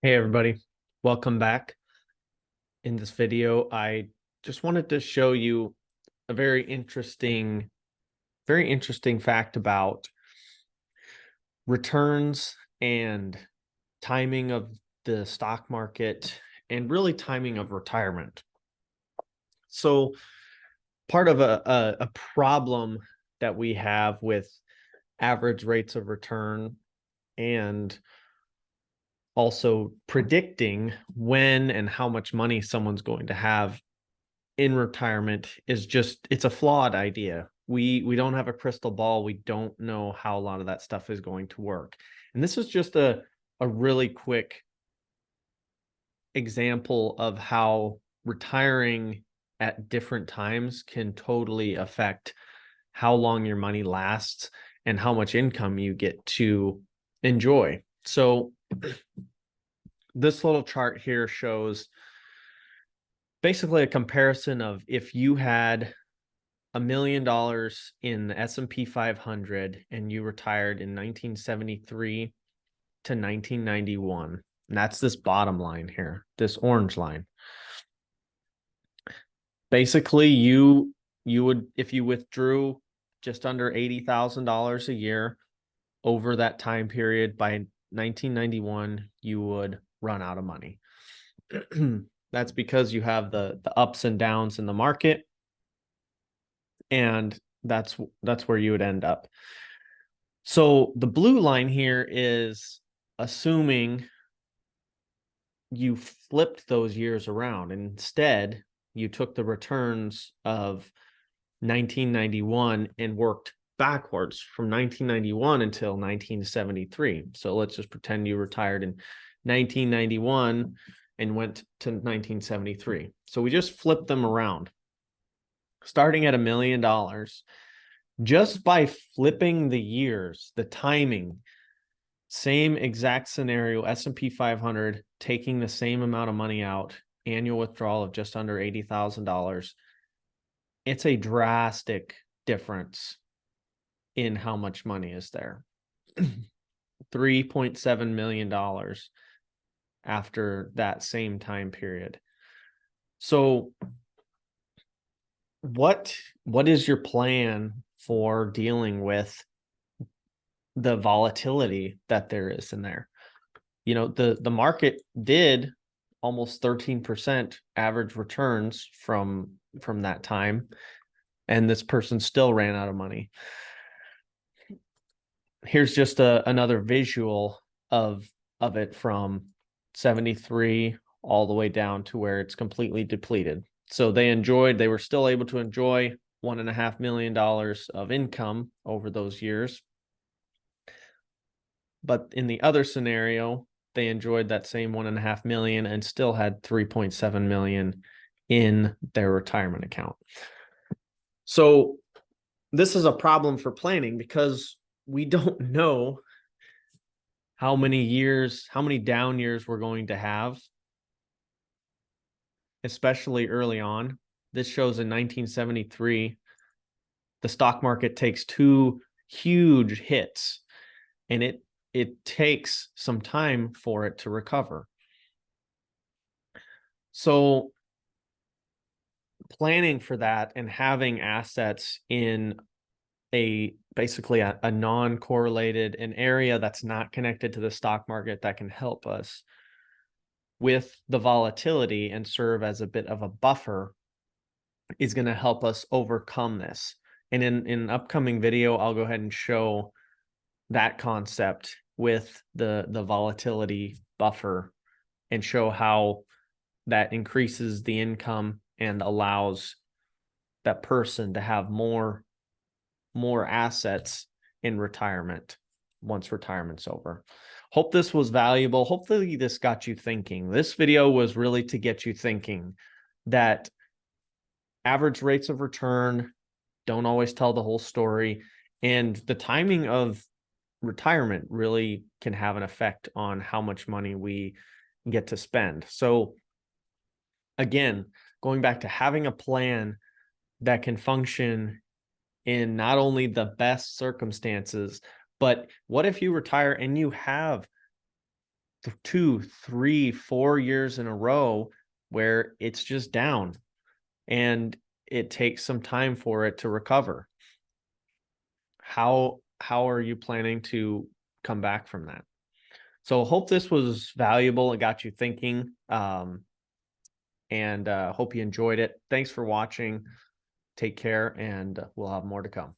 Hey everybody, welcome back. In this video, I just wanted to show you a very interesting fact about returns and timing of the stock market and really timing of retirement. So part of a problem that we have with average rates of return and also predicting when and how much money someone's going to have in retirement is just it's a flawed idea. We don't have a crystal ball. We don't know how a lot of that stuff is going to work. And this is just a really quick example of how retiring at different times can totally affect how long your money lasts and how much income you get to enjoy. So this little chart here shows basically a comparison of if you had $1 million in the S&P 500 and you retired in 1973 to 1991. And that's this bottom line here, this orange line. Basically, you would, if you withdrew just under $80,000 a year over that time period, by 1991, you would run out of money. That's because you have the ups and downs in the market, and that's where you would end up. So the blue line here is assuming you flipped those years around. Instead, you took the returns of 1991 and worked backwards from 1991 until 1973. So let's just pretend you retired in 1991 and went to 1973. So we just flipped them around. Starting at $1 million, just by flipping the years, the timing, same exact scenario, S&P 500, taking the same amount of money out, annual withdrawal of just under $80,000. It's a drastic difference in how much money is there. $3.7 million after that same time period. So what is your plan for dealing with the volatility that there is in there? You know, the market did almost 13% average returns from that time, and this person still ran out of money. Here's just another visual of it from 73 all the way down to where it's completely depleted. So they were still able to enjoy $1.5 million of income over those years. But in the other scenario, they enjoyed that same 1.5 million and still had 3.7 million in their retirement account. So this is a problem for planning because we don't know how many down years we're going to have, especially early on. This shows in 1973, the stock market takes two huge hits, and it takes some time for it to recover. So planning for that and having assets in basically a non-correlated, an area that's not connected to the stock market that can help us with the volatility and serve as a bit of a buffer is going to help us overcome this. And in an upcoming video, I'll go ahead and show that concept with the volatility buffer and show how that increases the income and allows that person to have more assets in retirement once retirement's over. Hope this was valuable. Hopefully this got you thinking. This video was really to get you thinking that average rates of return don't always tell the whole story, and the timing of retirement really can have an effect on how much money we get to spend. So again, going back to having a plan that can function in not only the best circumstances, but what if you retire and you have 2, 3, 4 years in a row where it's just down, and it takes some time for it to recover. How are you planning to come back from that? So hope this was valuable and got you thinking. And hope you enjoyed it. Thanks for watching. Take care, and we'll have more to come.